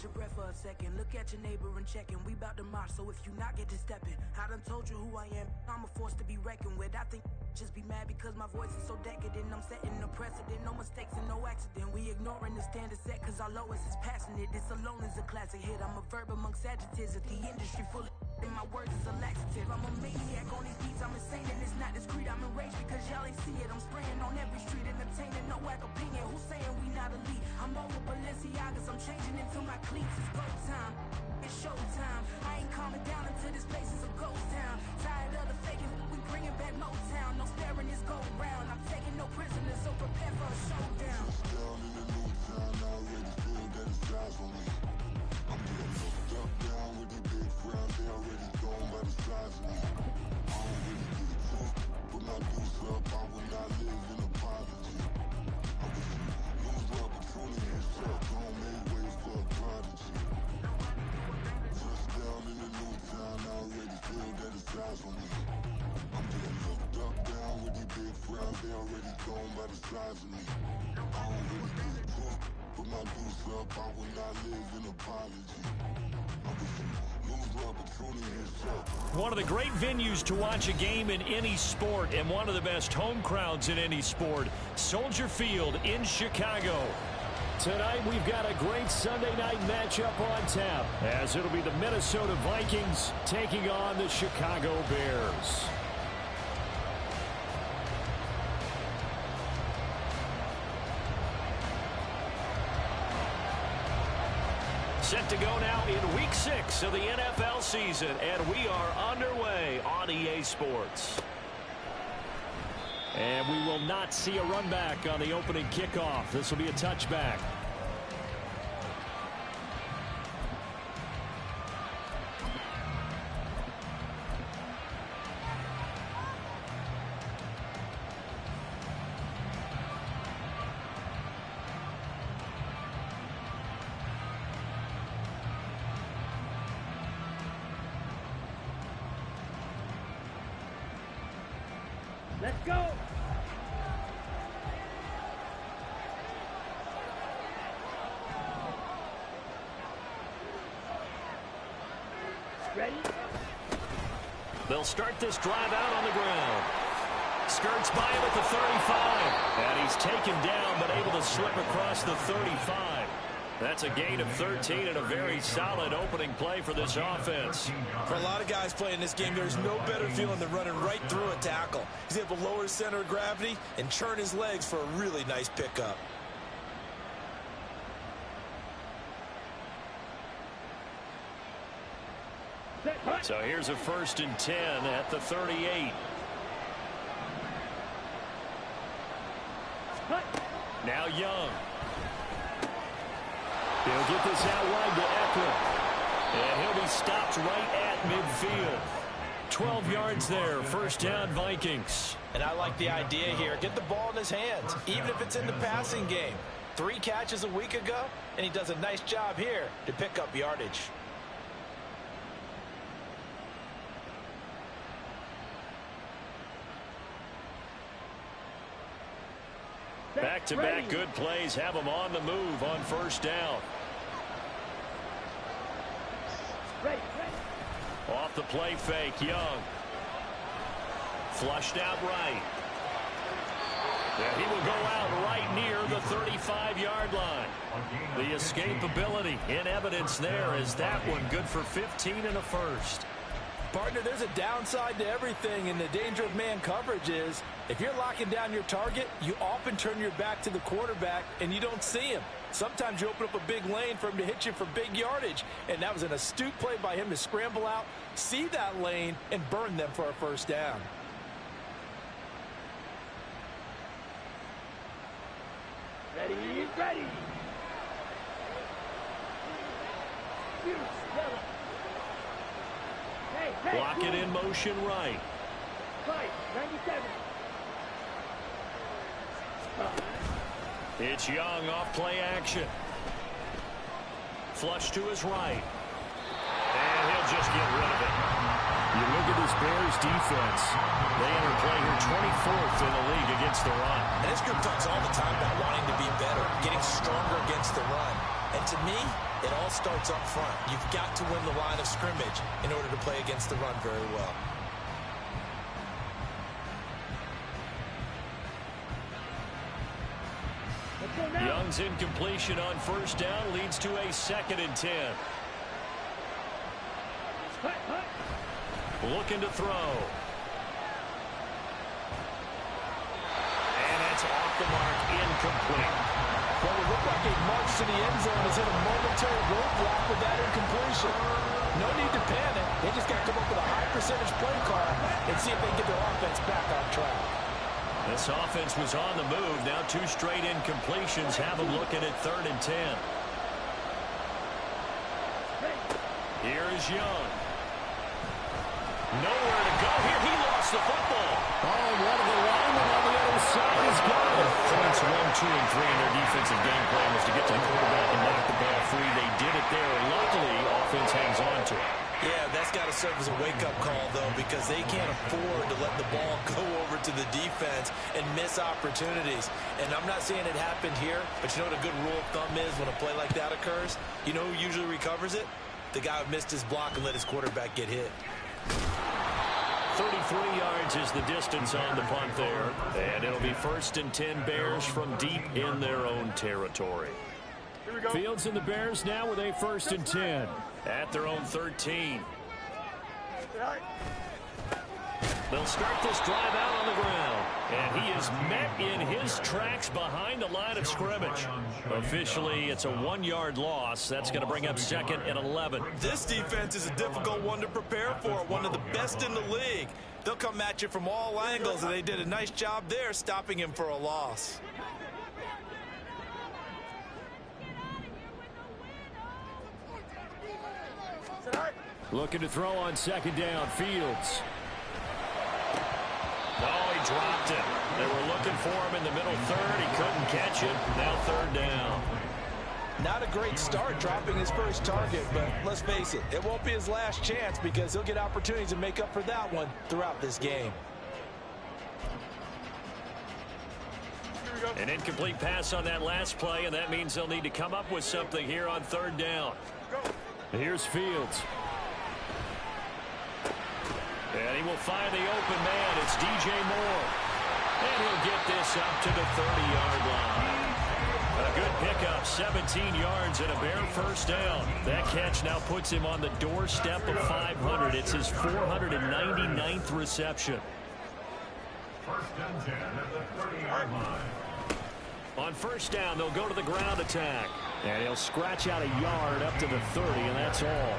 your breath for a second. Look at your neighbor and check in. We bout to march, so if you not get to stepping. I done told you who I am. I'm a force to be reckoned with. I think just be mad because my voice is so decadent. I'm setting a precedent, no mistakes and no accident. We ignoring the standard set cause our lowest is passionate. This alone is a classic hit. I'm a verb amongst adjectives. If the industry full of and my words is a laxative. I'm a maniac on these beats, I'm insane and it's not discreet. I'm enraged because y'all ain't see it. I'm spraying on every street, entertaining, no whack opinion. Who's saying we not elite? I'm over Balenciagas, I'm changing into my cleats. It's go time, it's showtime. I ain't calming down until this place is a ghost town. Tired of the faking, we bringing back Motown. No staring, this go round. I'm taking no prisoners, so prepare for a showdown. Down in the new town, I already feel that it's eyes on me. I'm getting looked up down with the big frowns, they already gone by the size of me. I don't really get it took, put my deuce up, I will not live in apology. I wish you lose the opportunity and shut, don't make way for a prodigy. Touchdown in the new town, I already feel that it's eyes on me. I'm getting looked up down with the big frowns, they already gone by the size of me. I don't really get it took. Put my deuce up, I will not live in apology. I wish you lose the opportunity and shut. One of the great venues to watch a game in any sport and one of the best home crowds in any sport, Soldier Field in Chicago. Tonight we've got a great Sunday night matchup on tap as it'll be the Minnesota Vikings taking on the Chicago Bears. Set to go now in Week 6 of the NFL season, and we are underway on EA Sports. And we will not see a run back on the opening kickoff. This will be a touchback. Let's go! Ready? They'll start this drive out on the ground. Skirts by him at the 35. And he's taken down, but able to slip across the 35. That's a gain of 13 and a very solid opening play for this offense. For a lot of guys playing this game, there's no better feeling than running right through a tackle. He's able to lower his center of gravity and churn his legs for a really nice pickup. So here's a 1st and 10 at the 38. Now Young. He'll get this out wide to Eckler. And he'll be stopped right at midfield. 12 yards there. 1st down, Vikings. And I like the idea here. Get the ball in his hands, even if it's in the passing game. 3 catches a week ago, and he does a nice job here to pick up yardage. Back-to-back good plays have him on the move on 1st down. Off the play fake, Young. Flushed out right. And he will go out right near the 35-yard line. The escapability in evidence there is that one good for 15 and a 1st. Partner, there's a downside to everything, and the danger of man coverage is if you're locking down your target, you often turn your back to the quarterback and you don't see him. Sometimes you open up a big lane for him to hit you for big yardage, and that was an astute play by him to scramble out, see that lane, and burn them for a 1st down. Ready, ready. Block it in motion right. 97. It's Young off play action. Flush to his right. And he'll just get rid of it. You look at this Bears defense. They enter play here 24th in the league against the run. And this group talks all the time about wanting to be better, getting stronger against the run. And to me, it all starts up front. You've got to win the line of scrimmage in order to play against the run very well. Young's incompletion on first down leads to a 2nd and 10. Looking to throw. And that's off the mark, incomplete. Well, it looked like a march to the end zone is in a momentary roadblock with that incompletion. No need to panic. They just got to come up with a high percentage play call and see if they can get their offense back on track. This offense was on the move. Now 2 straight incompletions have them looking at 3rd and 10. Here is Young. Nowhere to go here. He lost the football. Oh, one of the linemen on the other side is gone. Points 1, 2, and 3 in their defensive game plan was to get to the quarterback and knock the ball free. They did it there. Luckily, offense hangs on to it. Yeah, that's got to serve as a wake-up call, though, because they can't afford to let the ball go over to the defense and miss opportunities. And I'm not saying it happened here, but you know what a good rule of thumb is when a play like that occurs? You know who usually recovers it? The guy who missed his block and let his quarterback get hit. 33 yards is the distance on the punt there. And it'll be 1st and 10 Bears from deep in their own territory. Fields and the Bears now with a 1st and 10 at their own 13. They'll start this drive out on the ground. And he is met in his tracks behind the line of scrimmage. Officially, it's a 1-yard loss. That's going to bring up 2nd and 11. This defense is a difficult one to prepare for, one of the best in the league. They'll come at you from all angles, and they did a nice job there stopping him for a loss. Looking to throw on 2nd down, Fields. Oh, he dropped it. They were looking for him in the middle 3rd. He couldn't catch it. Now 3rd down. Not a great start dropping his first target, but let's face it, it won't be his last chance because he'll get opportunities to make up for that one throughout this game. An incomplete pass on that last play, and that means they'll need to come up with something here on 3rd down. Here's Fields. And he will find the open man. It's DJ Moore. And he'll get this up to the 30-yard line. A good pickup, 17 yards and a Bear 1st down. That catch now puts him on the doorstep of 500. It's his 499th reception. 1st and 10 at the 30-yard line. On 1st down, they'll go to the ground attack. And he'll scratch out a yard up to the 30, and that's all.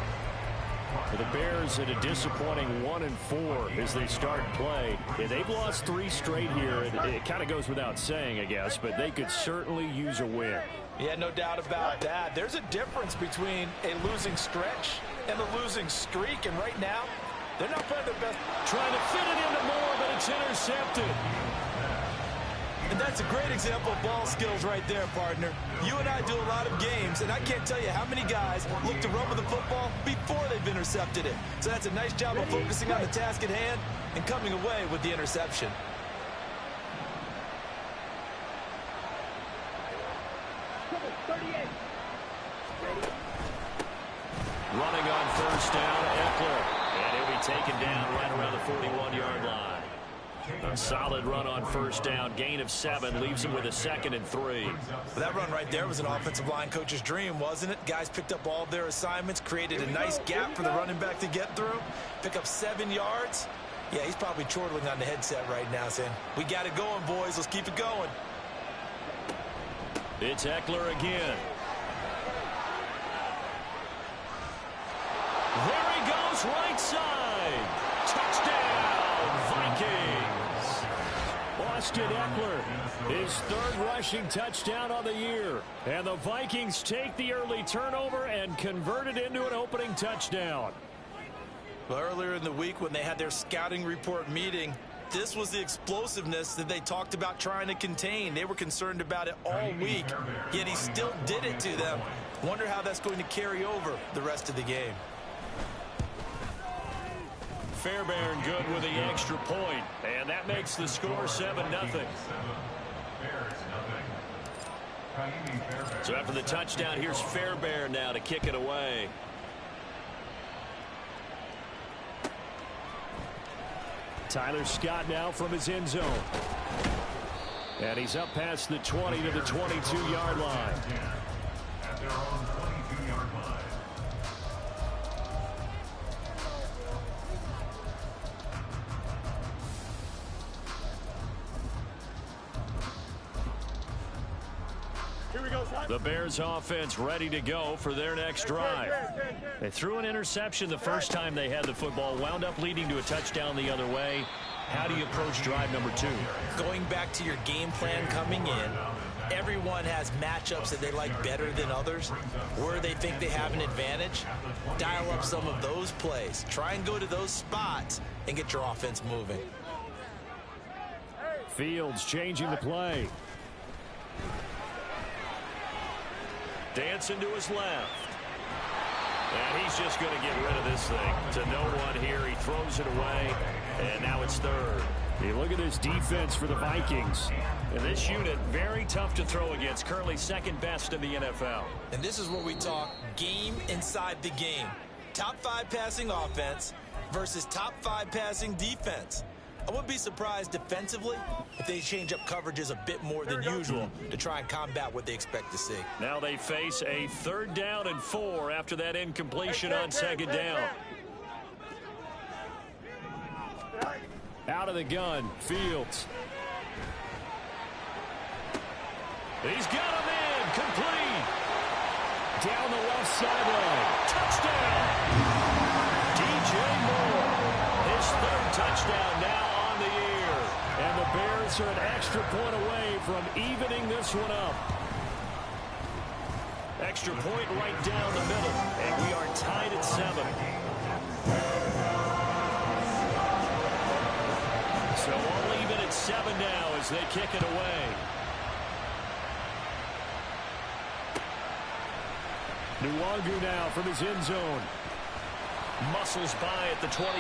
For the Bears at a disappointing 1-4 as they start play. Yeah, they've lost 3 straight here. It kind of goes without saying, I guess, but they could certainly use a win. Yeah, no doubt about that. There's a difference between a losing stretch and a losing streak, and right now, they're not playing their best. Trying to fit it into Moore, but it's intercepted. And that's a great example of ball skills right there, partner. You and I do a lot of games, and I can't tell you how many guys look to run with the football before they've intercepted it. So that's a nice job of focusing on the task at hand and coming away with the interception. Running on 1st down, Eckler. And he'll be taken down right around the 41-yard line. A solid run on 1st down. Gain of 7 leaves him with a 2nd and 3. Well, that run right there was an offensive line coach's dream, wasn't it? Guys picked up all of their assignments, created a nice gap for the running back to get through, pick up 7 yards. Yeah, he's probably chortling on the headset right now saying, we got it going, boys. Let's keep it going. It's Eckler again. There he goes, right side. Touchdown, Vikings. Austin Eckler, his 3rd rushing touchdown on the year. And the Vikings take the early turnover and convert it into an opening touchdown. Well, earlier in the week when they had their scouting report meeting, this was the explosiveness that they talked about trying to contain. They were concerned about it all week, yet he still did it to them. Wonder how that's going to carry over the rest of the game. Fairbairn good with the extra point, and that makes the score 7-0. So after the touchdown, here's Fairbairn now to kick it away. Tyler Scott now from his end zone. And he's up past the 20 to the 22-yard line. At their own 22-yard line. The Bears offense ready to go for their next drive. They threw an interception the first time they had the football, wound up leading to a touchdown the other way. How do you approach drive number 2? Going back to your game plan coming in, everyone has matchups that they like better than others. Where they think they have an advantage, dial up some of those plays. Try and go to those spots and get your offense moving. Fields changing the play. Dancing to his left. And he's just going to get rid of this thing. To no one here. He throws it away. And now it's third. You look at this defense for the Vikings. And this unit, very tough to throw against. Currently second best in the NFL. And this is where we talk game inside the game. Top 5 passing offense versus top 5 passing defense. I wouldn't be surprised defensively if they change up coverages a bit more than usual to try and combat what they expect to see. Now they face a 3rd down and 4 after that incompletion on 2nd down. Out of the gun, Fields. He's got him in, complete. Down the left sideline, touchdown. DJ Moore, his 3rd touchdown now. And the Bears are an extra point away from evening this one up. Extra point right down the middle. And we are tied at 7. So all even at 7 now as they kick it away. Nwangu now from his end zone. Muscles by at the 25.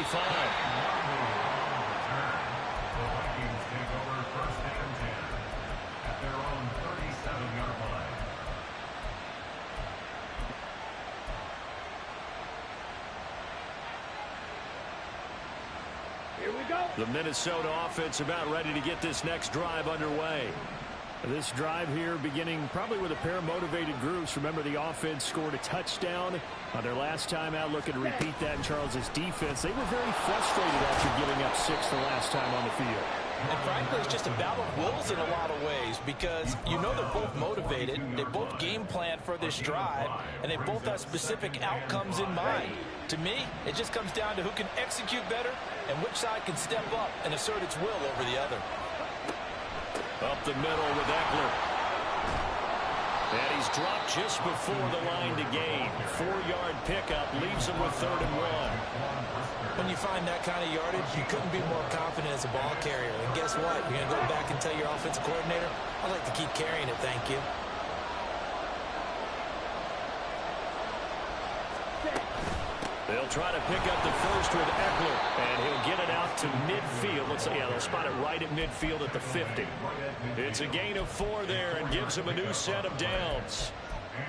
The Minnesota offense about ready to get this next drive underway. This drive here beginning probably with a pair of motivated groups. Remember, the offense scored a touchdown on their last time out. Looking to repeat that in Charles's defense. They were very frustrated after giving up 6 the last time on the field. And frankly, it's just a battle of wills in a lot of ways because you know they're both motivated. They both game plan for this drive, and they both have specific outcomes in mind. To me, it just comes down to who can execute better and which side can step up and assert its will over the other. Up the middle with Eckler. And he's dropped just before the line to gain. 4-yard pickup leaves him with 3rd and 1. When you find that kind of yardage, you couldn't be more confident as a ball carrier. And guess what? You're going to go back and tell your offensive coordinator, I'd like to keep carrying it, thank you. They'll try to pick up the first with Eckler, and he'll get it out to midfield. Let's see, yeah, they'll spot it right at midfield at the 50. It's a gain of 4 there and gives them a new set of downs.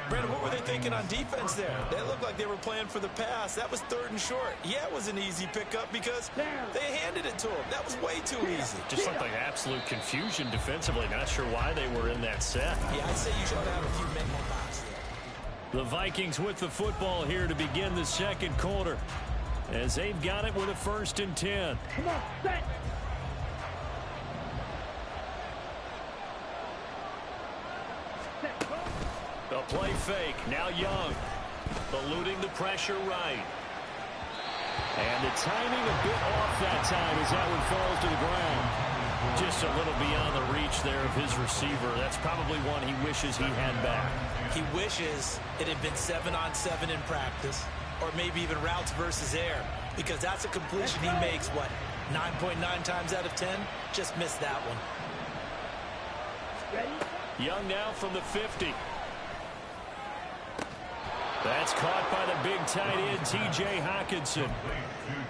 Brandon, what were they thinking on defense there? They looked like they were playing for the pass. That was 3rd and short. Yeah, it was an easy pickup because they handed it to him. That was way too easy. Just looked like absolute confusion defensively. Not sure why they were in that set. Yeah, I'd say you should have a few mental blocks there. The Vikings with the football here to begin the 2nd quarter as they've got it with a 1st and 10. Come on, set. A play fake. Now Young. Eluding the pressure right. And the timing a bit off that time as that one falls to the ground. Just a little beyond the reach there of his receiver. That's probably one he wishes he had back. He wishes it had been 7-on-7 in practice, or maybe even routes versus air, because that's a completion he makes, what, 9.9 times out of 10? Just missed that one. Young now from the 50. That's caught by the big tight end, T.J. Hockenson.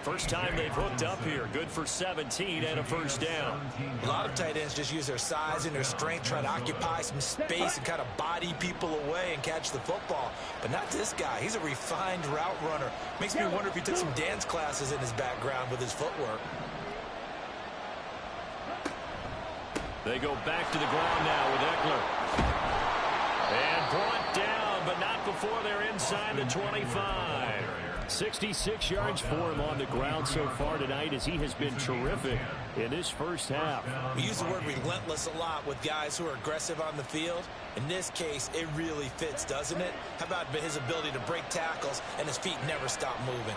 First time they've hooked up here. Good for 17 and a first down. A lot of tight ends just use their size and their strength, try to occupy some space and kind of body people away and catch the football. But not this guy. He's a refined route runner. Makes me wonder if he took some dance classes in his background with his footwork. They go back to the ground now with Eckler. And brought down, but not before they're inside the 25. 66 yards for him on the ground so far tonight as he has been terrific in this first half. We use the word relentless a lot with guys who are aggressive on the field. In this case, it really fits, doesn't it? How about his ability to break tackles and his feet never stop moving?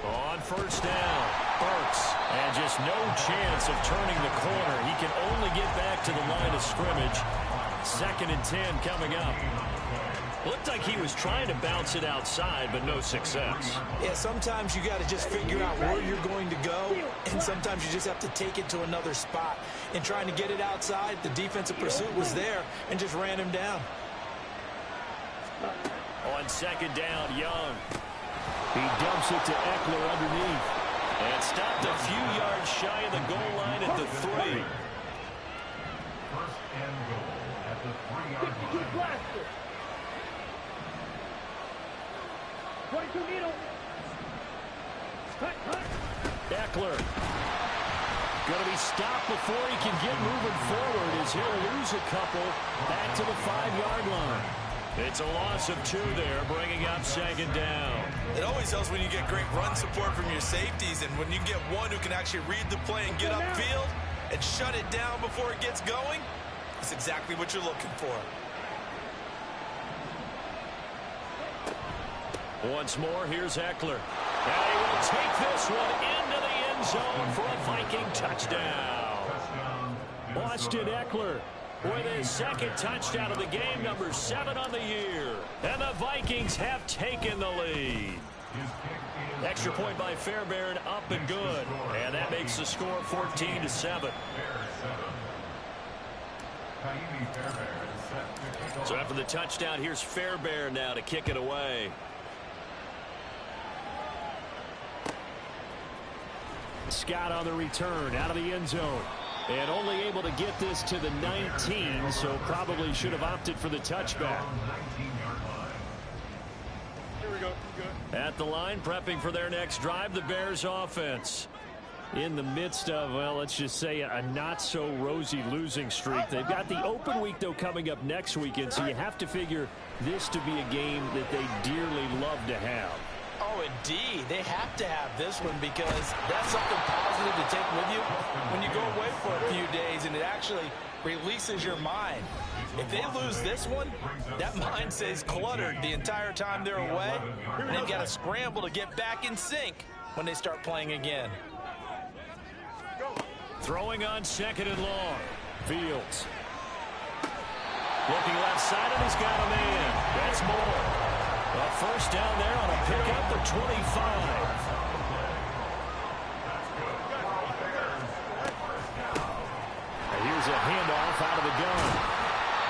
On first down, Burks, and just no chance of turning the corner. He can only get back to the line of scrimmage. 2nd and 10 coming up. Looked like he was trying to bounce it outside, but no success. Yeah, sometimes you got to just figure out where you're going to go, and sometimes you just have to take it to another spot. In trying to get it outside, the defensive pursuit was there and just ran him down. On 2nd down, Young. He dumps it to Eckler underneath. And stopped a few yards shy of the goal line at the 3. First and goal at the 3-yard line. 22 needle. Cut. Eckler. Going to be stopped before he can get moving forward as he'll lose a couple back to the 5-yard line. It's a loss of 2 there, bringing up 2nd down. It always helps when you get great run support from your safeties, and when you get one who can actually read the play and get upfield and shut it down before it gets going, that's exactly what you're looking for. Once more, here's Eckler. And he will take this one into the end zone for a Viking touchdown. Austin Eckler with his 2nd touchdown of the game, number 7 on the year. And the Vikings have taken the lead. Extra point by Fairbairn, up and good. And that makes the score 14-7. So after the touchdown, here's Fairbairn now to kick it away. Scott on the return out of the end zone. And only able to get this to the 19, so probably should have opted for the touchback. Here we go. Good. At the line, prepping for their next drive, the Bears offense. In the midst of, well, let's just say a not-so-rosy losing streak. They've got the open week, though, coming up next weekend, so you have to figure this to be a game that they dearly love to have. Oh, indeed. They have to have this one because that's something positive to take with you when you go away for a few days, and it actually releases your mind. If they lose this one, that mind stays cluttered the entire time they're away, and they've got to scramble to get back in sync when they start playing again. Throwing on 2nd and long. Fields. Looking left side, and he's got a man. That's Moore. A first down there on a pickup at 25. And here's a handoff out of the gun.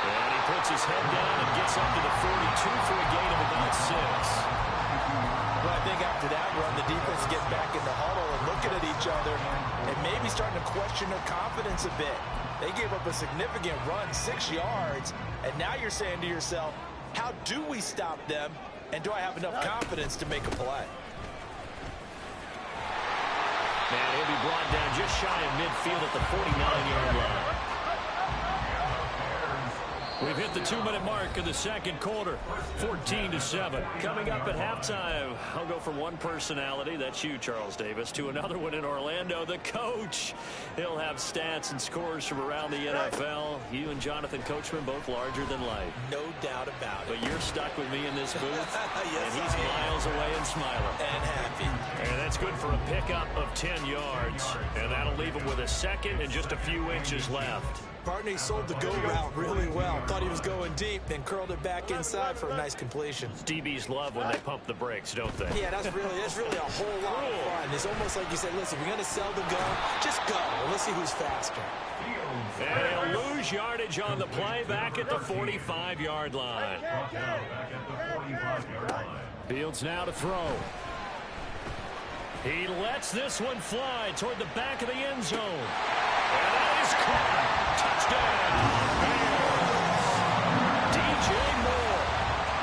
And he puts his head down and gets up to the 42 for a gain of about 6. Well, I think after that run, the defense gets back in the huddle and looking at each other and maybe starting to question their confidence a bit. They gave up a significant run, 6 yards, and now you're saying to yourself, how do we stop them? And do I have enough confidence to make a play? And he'll be brought down just shy of midfield at the 49-yard line. We've hit the 2-minute mark of the 2nd quarter, 14-7. Coming up at halftime, I'll go from one personality, that's you, Charles Davis, to another one in Orlando, the coach. He'll have stats and scores from around the NFL. You and Jonathan Coachman, both larger than life. No doubt about it. But you're stuck with me in this booth, Yes, and he's miles away and smiling. And happy. And that's good for a pickup of 10 yards. And that'll leave him with a 2nd and just a few inches left. Partner, he sold the go route really well. Thought he was going deep, then curled it back inside for a nice completion. DBs love when they pump the brakes, don't they? Yeah, that's really a whole lot of fun. It's almost like you said, listen, if you're going to sell the go, just go. And let's see who's faster. And he'll lose yardage on the play back at the 45-yard line. Fields now to throw. He lets this one fly toward the back of the end zone. And that is caught. Touchdown. DJ Moore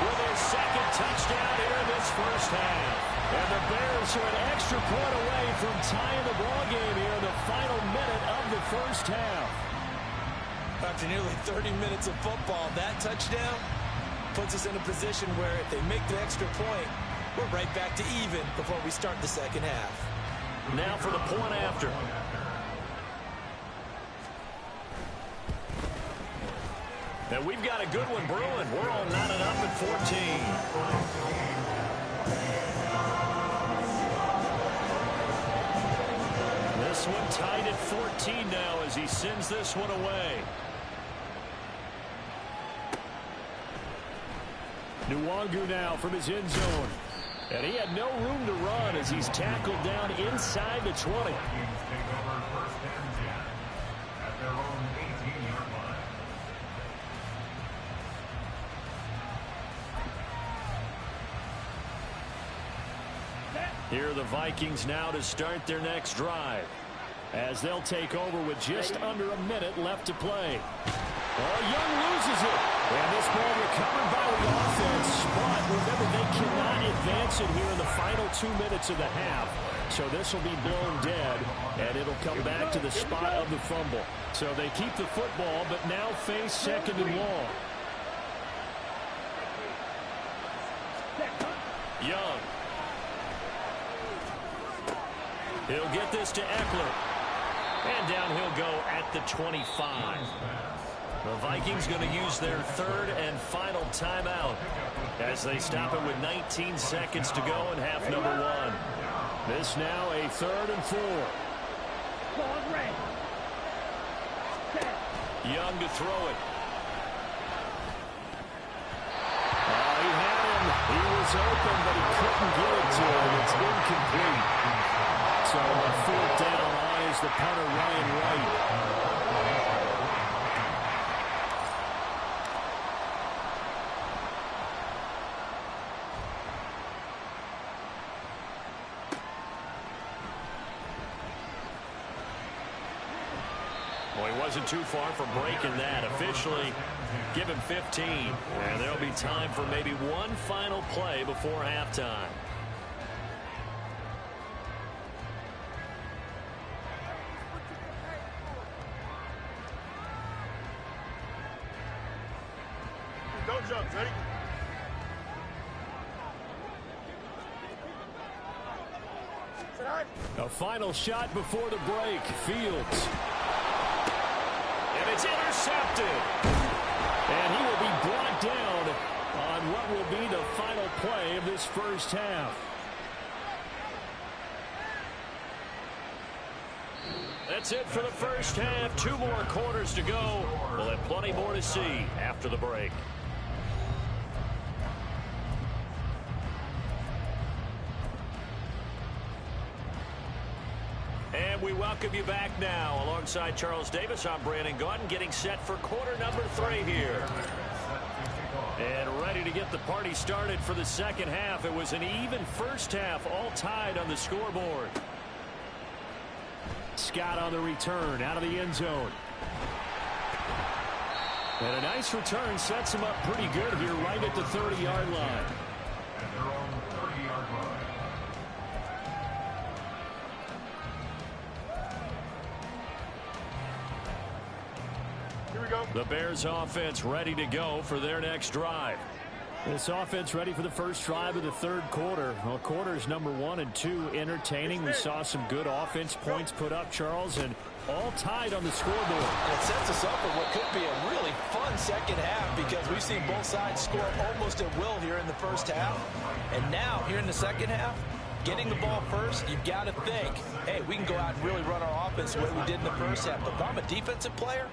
with his second touchdown here in this first half. And the Bears are an extra point away from tying the ball game here in the final minute of the first half. After nearly 30 minutes of football, that touchdown puts us in a position where if they make the extra point, we're right back to even before we start the second half. Now for the point after. And we've got a good one brewing. We're all knotted up at 14. This one tied at 14 now as he sends this one away. Nwangu now from his end zone. And he had no room to run as he's tackled down inside the 20. Here are the Vikings now to start their next drive as they'll take over with just under a minute left to play. Oh, Young loses it. And this ball recovered by the offense. But remember, they cannot advance it here in the final 2 minutes of the half. So this will be blown dead, and it'll come back to the spot of the fumble. So they keep the football, but now face second and long. Young. He'll get this to Eckler. And down he'll go at the 25. The Vikings going to use their third and final timeout as they stop it with 19 seconds to go in half number one. This now a 3rd and 4. Young to throw it. He had him. He was open, but he couldn't get it to him. It's incomplete. So a 4th down line is the punter, Ryan Wright. Well, he wasn't too far from breaking that. Officially, give him 15. And there'll be time for maybe one final play before halftime. Don't jump, ready? A final shot before the break. Fields. And it's intercepted. And he will be brought down on what will be the final play of this first half. That's it for the first half. 2 more quarters to go. We'll have plenty more to see after the break. And we welcome you back now. Alongside Charles Davis, I'm Brandon Gaudin, getting set for quarter number 3 here. And ready to get the party started for the second half. It was an even first half, all tied on the scoreboard. Scott on the return, out of the end zone. And a nice return sets him up pretty good here right at the 30-yard line. The Bears offense ready to go for their next drive. This offense ready for the first drive of the 3rd quarter. Well, quarters number 1 and 2 entertaining. We saw some good offense points put up, Charles, and all tied on the scoreboard. And it sets us up for what could be a really fun second half because we've seen both sides score almost at will here in the first half. And now, here in the second half, getting the ball first, you've got to think, hey, we can go out and really run our offense the way we did in the first half. But if I'm a defensive player,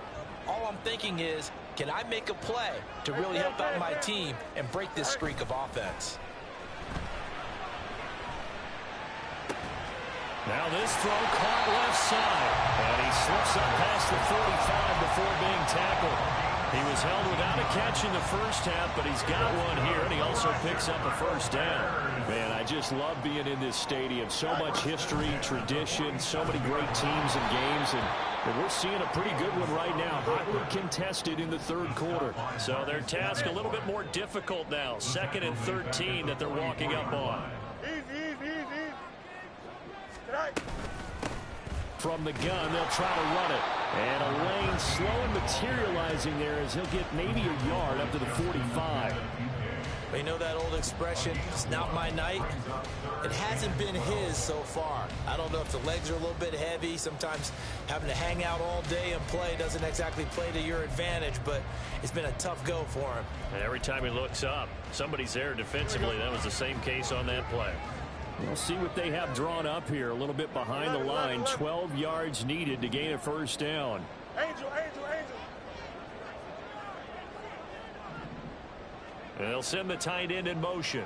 all I'm thinking is, can I make a play to really help out my team and break this streak of offense? Now this throw caught left side, and he slips up past the 45 before being tackled. He was held without a catch in the first half, but he's got one here, and he also picks up a first down. Man, I just love being in this stadium. So much history, tradition, so many great teams and games, and we're seeing a pretty good one right now. Hotly contested in the third quarter. So their task a little bit more difficult now. 2nd and 13 that they're walking up on. From the gun, they'll try to run it. And a lane slow and materializing there as he'll get maybe a yard up to the 45. You know that old expression, it's not my night? It hasn't been his so far. I don't know if the legs are a little bit heavy. Sometimes having to hang out all day and play doesn't exactly play to your advantage, but it's been a tough go for him. And every time he looks up, somebody's there defensively. That was the same case on that play. We'll see what they have drawn up here. A little bit behind the line. 12 yards needed to gain a first down. Angel. And they'll send the tight end in motion.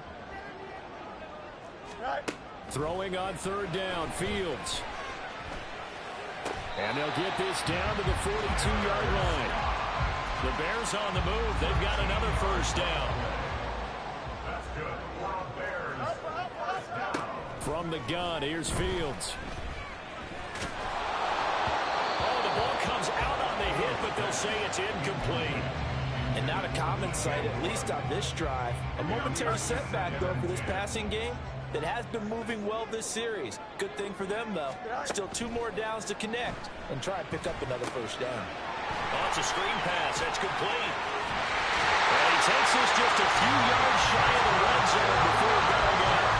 Throwing on 3rd down, Fields. And they'll get this down to the 42-yard line. The Bears on the move. They've got another first down. That's good. Bears. From the gun, here's Fields. Oh, the ball comes out on the hit, but they'll say it's incomplete. And not a common sight, at least on this drive. A momentary setback, though, for this passing game that has been moving well this series. Good thing for them, though. Still 2 more downs to connect and try and pick up another first down. Oh, it's a screen pass. That's complete. And he takes this just a few yards shy of the red zone before going out.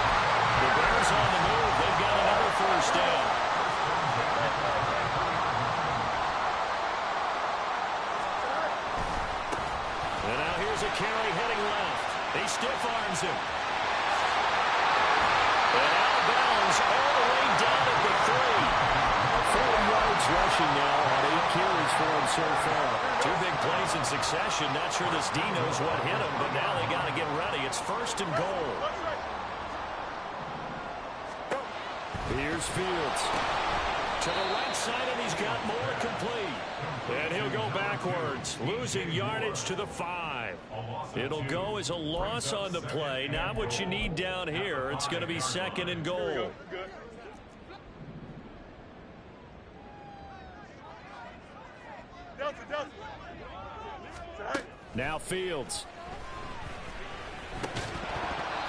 The Bears on the move. They've got another first down. And now here's a carry heading left. He stiff arms him. And out of bounds all the way down at the 3. 4 yards rushing now on 8 carries for him so far. 2 big plays in succession. Not sure this D knows what hit him, but now they got to get ready. It's 1st and goal. Here's Fields. To the right side, and he's got more complete. And he'll go backwards, losing yardage to the 5. It'll go as a loss on the play. Not what you need down here. It's going to be 2nd and goal. Now Fields.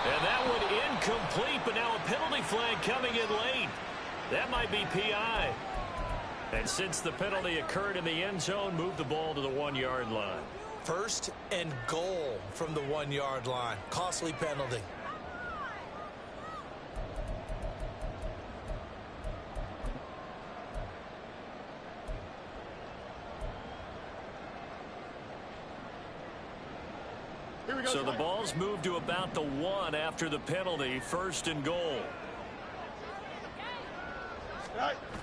And that one incomplete, but now a penalty flag coming in late. That might be PI. And since the penalty occurred in the end zone, move the ball to the 1-yard line. 1st and goal from the 1-yard line. Costly penalty. So the ball's moved to about the 1 after the penalty. 1st and goal.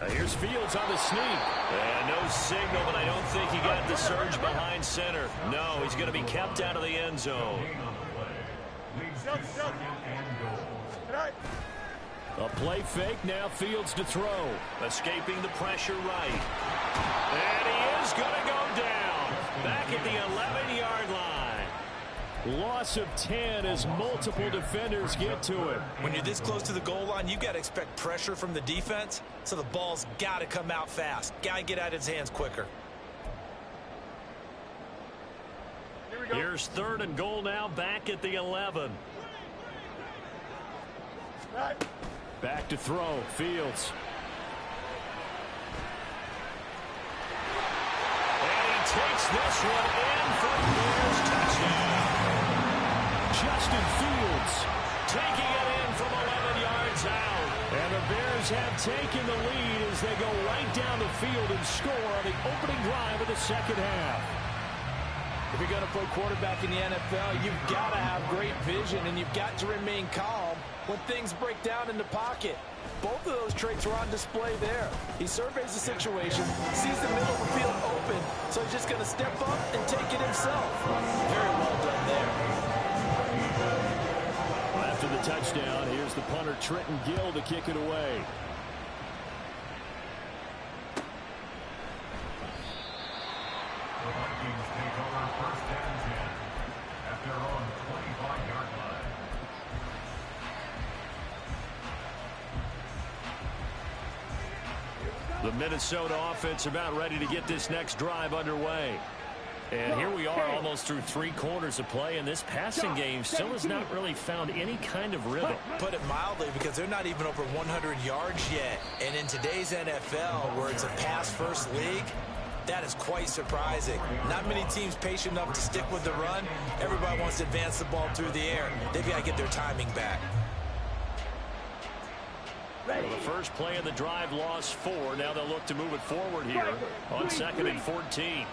Here's Fields on the sneak. And no signal, but I don't think he got the surge behind center. No, he's going to be kept out of the end zone. A play fake, now Fields to throw. Escaping the pressure right. And he is going to go down. Back at the 11-yard line. Loss of 10 as multiple defenders get to him. When you're this close to the goal line, you got to expect pressure from the defense, so the ball's got to come out fast. Got to get out of his hands quicker. Here's 3rd and goal now, back at the 11. Back to throw, Fields. And he takes this one in for the Bears touchdown. Justin Fields taking it in from 11 yards out. And the Bears have taken the lead as they go right down the field and score on the opening drive of the 2nd half. If you're going to play quarterback in the NFL, you've got to have great vision, and you've got to remain calm when things break down in the pocket. Both of those traits are on display there. He surveys the situation, sees the middle of the field open, so he just going to step up and take it himself. Very well done there. After the touchdown, here's the punter, Trenton Gill, to kick it away. The Vikings take over first and 10 at their own 25-yard line. The Minnesota offense about ready to get this next drive underway. And here we are almost through 3 quarters of play, and this passing game still has not really found any kind of rhythm. Put it mildly, because they're not even over 100 yards yet. And in today's NFL, where it's a pass-first league, that is quite surprising. Not many teams patient enough to stick with the run. Everybody wants to advance the ball through the air. They've got to get their timing back. Well, the first play of the drive lost 4. Now they'll look to move it forward here on 2nd and 14.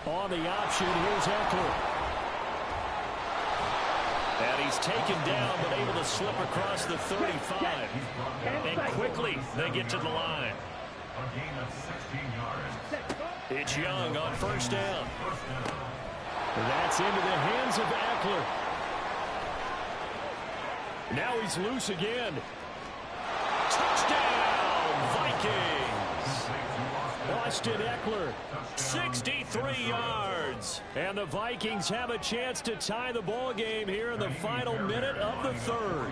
On the option, here's Eckler. And he's taken down, but able to slip across the 35. And quickly, they get to the line. A gain of 16 yards. It's Young on first down. That's into the hands of Eckler. Now he's loose again. Touchdown, Vikings! Austin Eckler, 63 yards. And the Vikings have a chance to tie the ball game here in the final minute of the 3rd.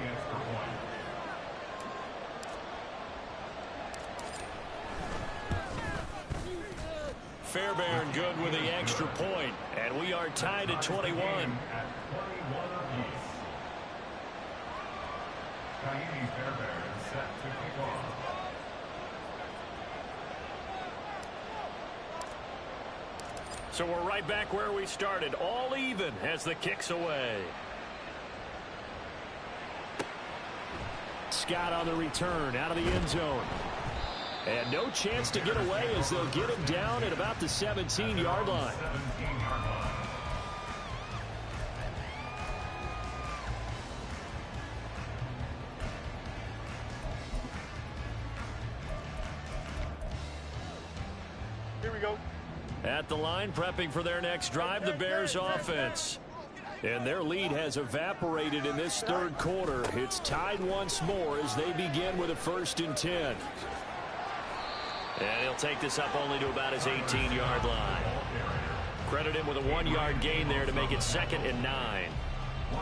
Fairbairn good with the extra point. And we are tied at 21. So we're right back where we started, all even as the kick's away. Scott on the return, out of the end zone. And no chance to get away as they'll get him down at about the 17-yard line. Here we go. At the line, prepping for their next drive, the Bears offense. And their lead has evaporated in this 3rd quarter. It's tied once more as they begin with a 1st and 10. And he'll take this up only to about his 18-yard line. Credit him with a 1-yard gain there to make it 2nd and 9.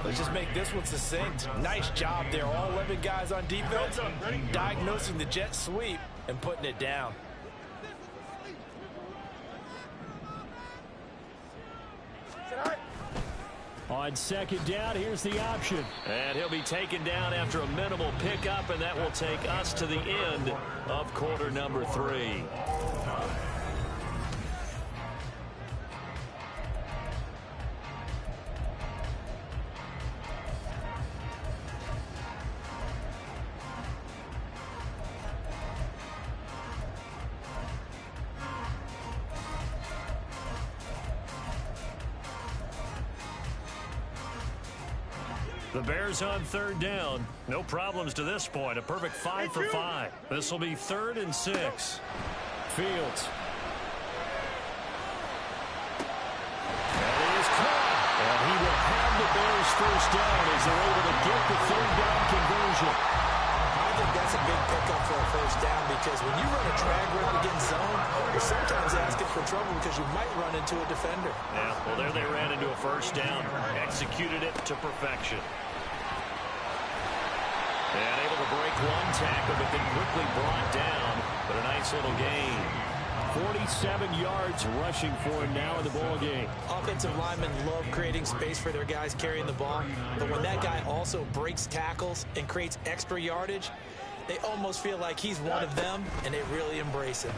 Let's just make this one succinct. Nice job there. All 11 guys on defense diagnosing the jet sweep and putting it down. On 2nd down, here's the option. And he'll be taken down after a minimal pickup, and that will take us to the end of quarter number 3. The Bears on 3rd down. No problems to this point. A perfect 5 for 5. This will be 3rd and 6. Fields. And he is caught. And he will have the Bears first down as they're able to get the 3rd down conversion. I think that's a big pickup for a first down, because when you run a drag route against zone, you're sometimes asking for trouble because you might run into a defender. Yeah, well, there they ran into a first down. Executed it to perfection. And able to break one tackle, but then quickly brought down. But a nice little gain. 47 yards rushing for him now in the ball game. Offensive linemen love creating space for their guys carrying the ball. But when that guy also breaks tackles and creates extra yardage, they almost feel like he's one of them, and they really embrace him.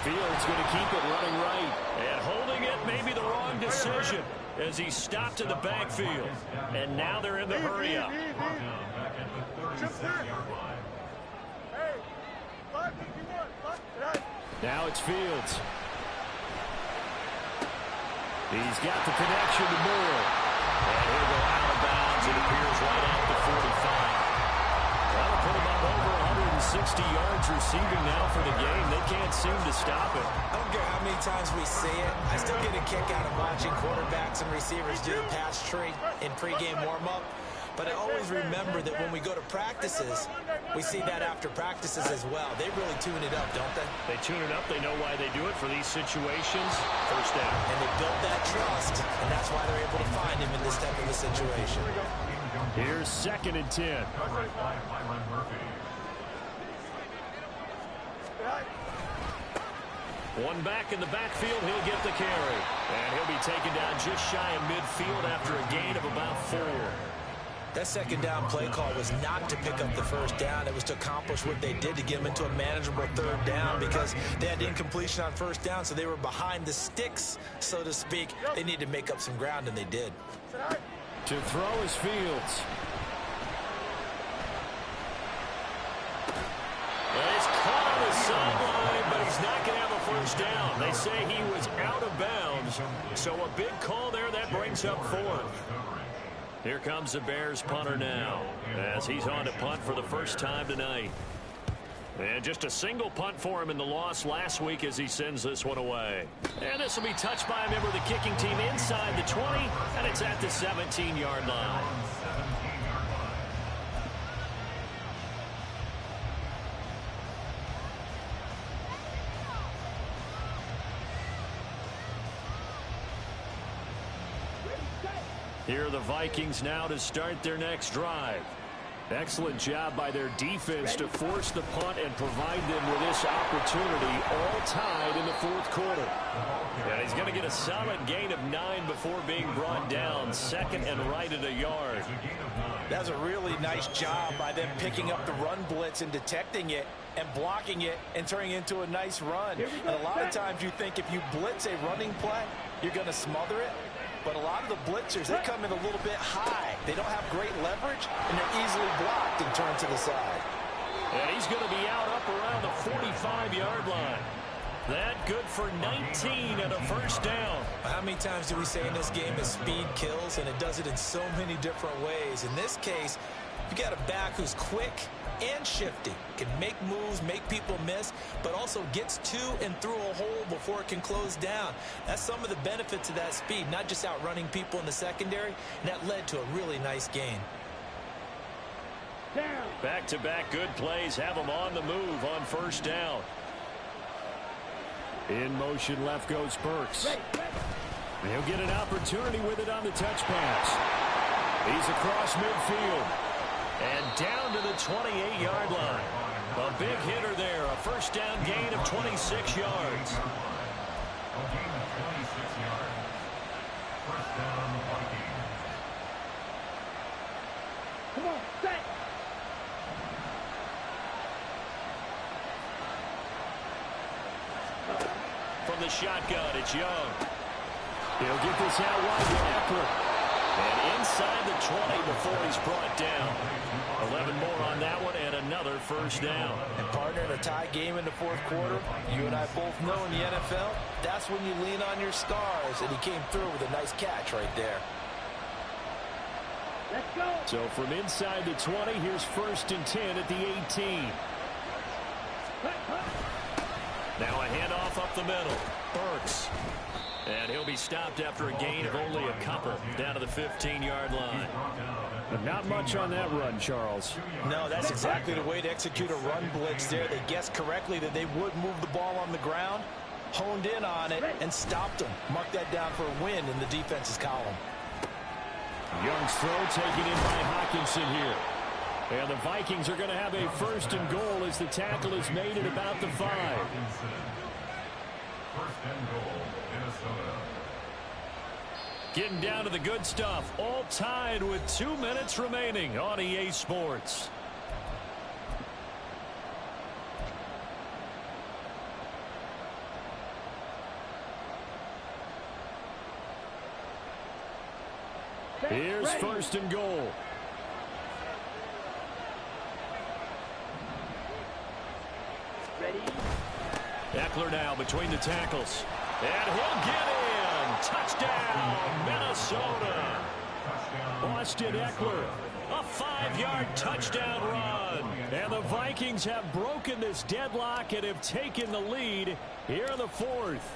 Fields going to keep it running right. And holding it may be the wrong decision as he stopped in the backfield. And now they're in the hurry-up. Now it's Fields. He's got the connection to Moore. And he'll go out of bounds. It appears right at the 45. That'll put him up over 60 yards receiving now for the game. They can't seem to stop it. I don't care how many times we see it. I still get a kick out of watching quarterbacks and receivers do the pass tree in pregame warm-up. But I always remember that when we go to practices, we see that after practices as well. They really tune it up, don't they? They tune it up. They know why they do it for these situations. First down. And they build that trust, and that's why they're able to find him in this type of a situation. Here's 2nd and 10. One back in the backfield. He'll get the carry. And he'll be taken down just shy of midfield after a gain of about 4. That second down play call was not to pick up the first down. It was to accomplish what they did to get them into a manageable 3rd down because they had incompletion on 1st down, so they were behind the sticks, so to speak. They needed to make up some ground, and they did. To throw is Fields. And he's caught on the sideline, but he's not going to have a first down. They say he was out of bounds, so a big call there. That brings up 4th. Here comes the Bears punter now as he's on to punt for the first time tonight. And just a single punt for him in the loss last week as he sends this one away. And this will be touched by a member of the kicking team inside the 20, and it's at the 17-yard line. Here are the Vikings now to start their next drive. Excellent job by their defense to force the punt and provide them with this opportunity, all tied in the 4th quarter. And he's going to get a solid gain of 9 before being brought down, 2nd and right at a yard. That's a really nice job by them picking up the run blitz and detecting it and blocking it and turning it into a nice run. And a lot of times you think if you blitz a running play, you're going to smother it. But a lot of the blitzers, they come in a little bit high. They don't have great leverage, and they're easily blocked and turned to the side. And he's going to be out up around the 45-yard line. That good for 19 and a first down. How many times do we say in this game that speed kills, and it does it in so many different ways? In this case, you got a back who's quick and shifty, can make moves, make people miss, but also gets to and through a hole before it can close down. That's some of the benefits of that speed, not just outrunning people in the secondary, and that led to a really nice gain. Back-to-back good plays have them on the move on first down. In motion left goes Burks. He'll get an opportunity with it on the touch pass. He's across midfield. And down to the 28-yard line. A big hitter there. A first down gain of 26 yards. A gain of 26 yards. First down, Vikings. Come on, set. From the shotgun, it's Young. He'll get this out wide to Eckler. And inside the 20 before he's brought down. 11 more on that one and another first down. And partner, in a tie game in the 4th quarter, you and I both know in the NFL, that's when you lean on your stars, and he came through with a nice catch right there. Let's go. So from inside the 20, here's 1st and 10 at the 18. Now a handoff up the middle. Burks. And he'll be stopped after a gain of only a couple down to the 15-yard line. Not much on that run, Charles. No, that's exactly the way to execute a run blitz there. They guessed correctly that they would move the ball on the ground, honed in on it, and stopped them. Mark that down for a win in the defense's column. Young's throw taken in by Hockenson here. And the Vikings are going to have a 1st and goal as the tackle is made at about the 5. 1st and goal, Minnesota. Getting down to the good stuff. All tied with 2 minutes remaining on EA Sports. Here's 1st and goal. Ready? Eckler now between the tackles. And he'll get in. Touchdown, Minnesota. Austin Eckler, a 5-yard touchdown run. And the Vikings have broken this deadlock and have taken the lead here in the fourth.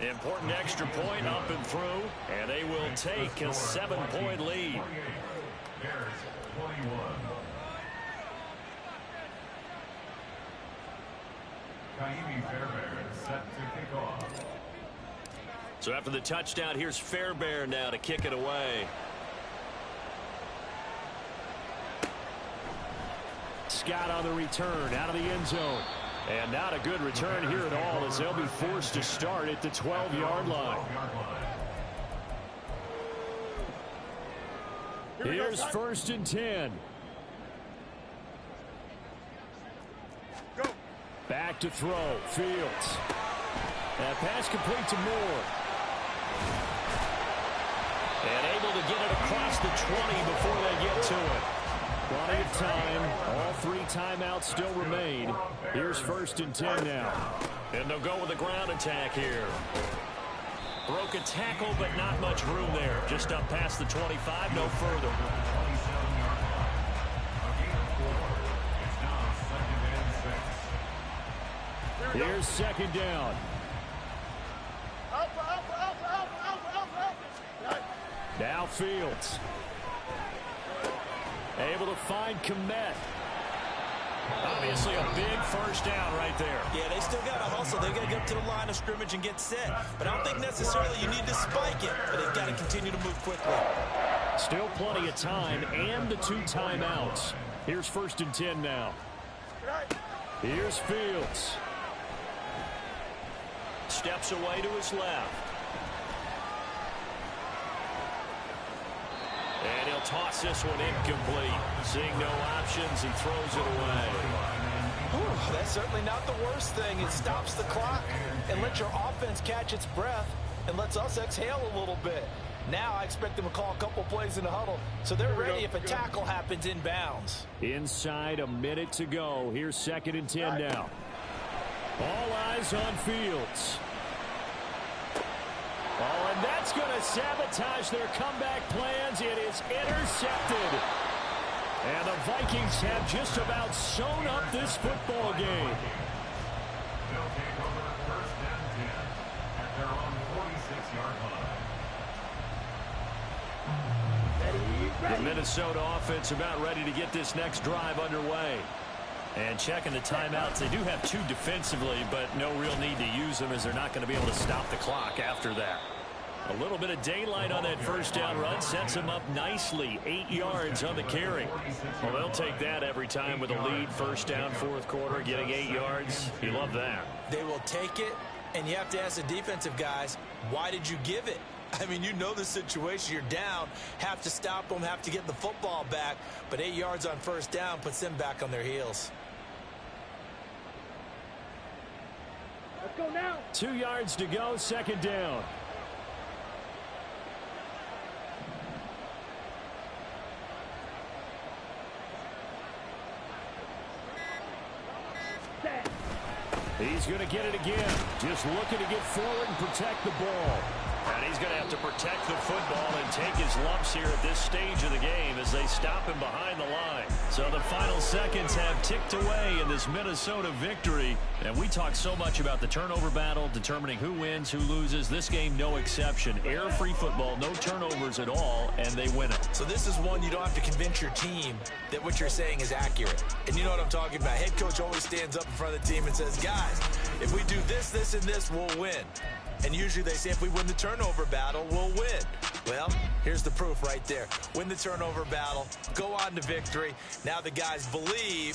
Important extra point up and through, and they will take a 7-point lead. Bears 21. Kaimi Fairbairn set to kick off. So after the touchdown, here's Fairbairn now to kick it away. Scott on the return out of the end zone. And not a good return here at all, as they'll be forced to start at the 12-yard line. Here's 1st and 10. Go. Back to throw. Fields. That pass complete to Moore. And able to get it across the 20 before they get to it. Plenty of time. All 3 timeouts still remain. Here's 1st and 10 now. And they'll go with a ground attack here. Broke a tackle, but not much room there. Just up past the 25, no further. Here's 2nd down. Now Fields. Able to find Komet. Obviously a big first down right there. Yeah, they still got to hustle. They got to get up to the line of scrimmage and get set. But I don't think necessarily you need to spike it. But they've got to continue to move quickly. Still plenty of time and the 2 timeouts. Here's 1st and 10 now. Here's Fields. Steps away to his left. And he'll toss this one incomplete. Seeing no options, he throws it away. Whew, that's certainly not the worst thing. It stops the clock and lets your offense catch its breath and lets us exhale a little bit. Now I expect them to call a couple plays in the huddle, so they're ready if a tackle happens inbounds. Inside a minute to go. Here's 2nd and 10 now. All eyes on Fields. Oh, and that's going to sabotage their comeback plans. It is intercepted. And the Vikings have just about sewn up this football game. They'll take over 1st and 10 at their own 46-yard line. The Minnesota offense about ready to get this next drive underway. And checking the timeouts, they do have 2 defensively, but no real need to use them as they're not going to be able to stop the clock after that. A little bit of daylight on that first down run sets them up nicely. 8 yards on the carry. Well, they'll take that every time with a lead. First down, 4th quarter, getting 8 yards. You love that. They will take it, and you have to ask the defensive guys, why did you give it? I mean, you know the situation. You're down, have to stop them, have to get the football back, but 8 yards on first down puts them back on their heels. Let's go now. 2 yards to go, 2nd down. He's going to get it again. Just looking to get forward and protect the ball. And he's going to have to protect the football and take his lumps here at this stage of the game as they stop him behind the line. So the final seconds have ticked away in this Minnesota victory. And we talk so much about the turnover battle, determining who wins, who loses. This game, no exception. Error-free football, no turnovers at all, and they win it. So this is one you don't have to convince your team that what you're saying is accurate. And you know what I'm talking about. Head coach always stands up in front of the team and says, guys, if we do this, this, and this, we'll win. And usually they say if we win the turnover battle, we'll win. Well, here's the proof right there. Win the turnover battle, go on to victory. Now the guys believe